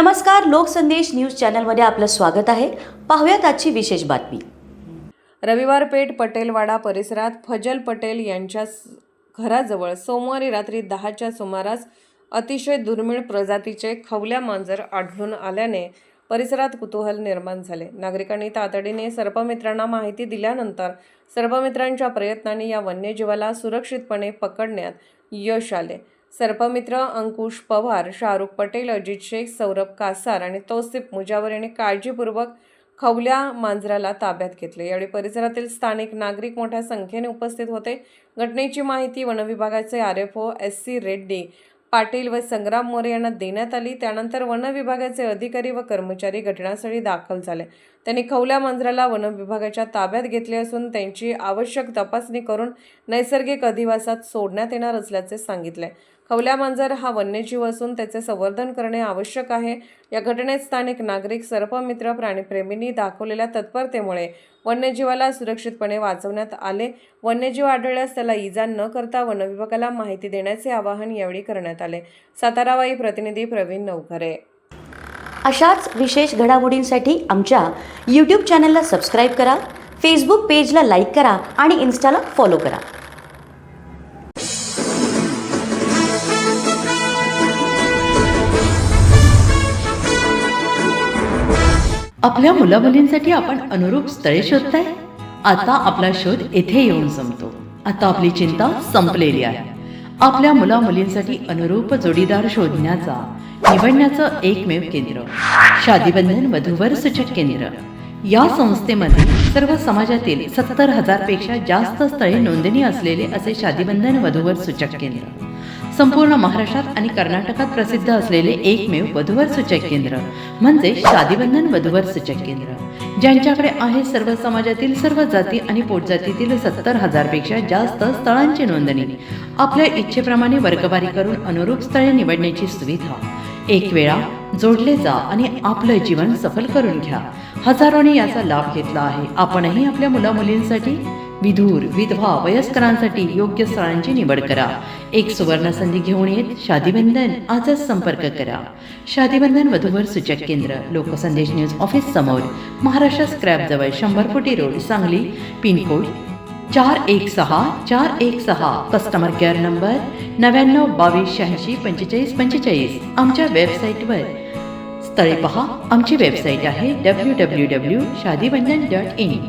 नमस्कार, लोकसंदेश न्यूज चॅनलमध्ये आपलं स्वागत आहे. पाहूयात आजची विशेष बातमी. रविवार पेठ पटेलवाडा परिसरात फजल पटेल यांच्या घराजवळ सोमवारी रात्री 10च्या सुमारास अतिशय दुर्मिळ प्रजातीचे खवल्या मांजर आढळून आल्याने परिसरात कुतूहल निर्माण झाले. नागरिकांनी तातडीने सर्पमित्रांना माहिती दिल्यानंतर सर्पमित्रांच्या प्रयत्नांनी या वन्यजीवाला सुरक्षितपणे पकडण्यात यश आले. सर्पमित्र अंकुश पवार, शाहरुख पटेल, अजित शेख, सौरभ कासार आणि तौसिफ मुजावर यांनी काळजीपूर्वक खवल्या मांजराला ताब्यात घेतले. यावेळी परिसरातील स्थानिक नागरिक मोठ्या संख्येने उपस्थित होते. घटनेची माहिती वनविभागाचे आरएफओ SC रेड्डी पाटील व संग्राम मोरे यांना देण्यात आली. त्यानंतर वनविभागाचे अधिकारी व कर्मचारी घटनास्थळी दाखल झाले. त्यांनी खवल्या मांजराला वनविभागाच्या ताब्यात घेतले असून त्यांची आवश्यक तपासणी करून नैसर्गिक अधिवासात सोडण्यात येणार असल्याचे सांगितले. खवल्या मांजर हा वन्यजीव असून त्याचे संवर्धन करणे आवश्यक आहे. या घटनेत स्थानिक नागरिक, सर्पमित्र, प्राणीप्रेमींनी दाखवलेल्या तत्परतेमुळे वन्यजीवाला सुरक्षितपणे वाचवण्यात आले. वन्यजीव आढळल्यास त्याला इजा न करता वनविभागाला माहिती देण्याचे आवाहन यावेळी करण्यात आले. सातारा वाई प्रतिनिधी प्रवीण नवघरे. अशाच विशेष घडामोडींसाठी आमच्या YouTube चॅनलला सबस्क्राईब करा, Facebook पेजला लाईक करा आणि Instaला फॉलो करा. आपल्या मुलामुलींसाठी आपण अनुरूप स्थळे शोधताय. आता आपला शोध येथे येऊन संपतो. आता आपली चिंता संपलेली आहे. आपल्या मुलामुलींसाठी अनुरूप जोडीदार निवडण्याचं एकमेव केंद्र शादीबंधन वधूवर सूचक केंद्र. या संस्थेमध्ये सर्व समाजातील 70,000 पेक्षा जास्त स्थळे नोंदणी असलेले असे शादीबंधन वधूवर सूचक केंद्र, संपूर्ण महाराष्ट्रात आणि कर्नाटकात प्रसिद्ध असलेले एकमेव वधूवर सूचक केंद्र म्हणजे शादीबंधन वधूवर सूचक केंद्र. ज्यांच्याकडे आहे सर्व समाजातील, सर्व जाती आणि पोटजातीतील 70,000 पेक्षा जास्त स्थळांची नोंदणी. आपल्या इच्छेप्रमाणे वर्गवारी करून अनुरूप स्थळे निवडण्याची सुविधा. एक वेळा जोडले जा आणि आपलं जीवन सफल करून घ्या. हजारोंनी याचा लाभ घेतला आहे. आपणही आपल्या मुलामुलींसाठी, विधूर, विधवा, वयस्करांसाठी योग्य स्थळांची निवड करा. एक सुवर्ण संधी घेऊन येत शादीबंधन. आजच संपर्क करा. शादीबंधन वधूवर सूचक केंद्र, लोकसंदेश न्यूज ऑफिस समोर, महाराष्ट्र स्क्रॅप जवळ, 100 फुटी road, Sangli. Pincode 416-416. Customer care number 9922864545. आमच्या वेबसाईटवर स्थळे पहा. आमची वेबसाईट आहे www.shadibandhan.in.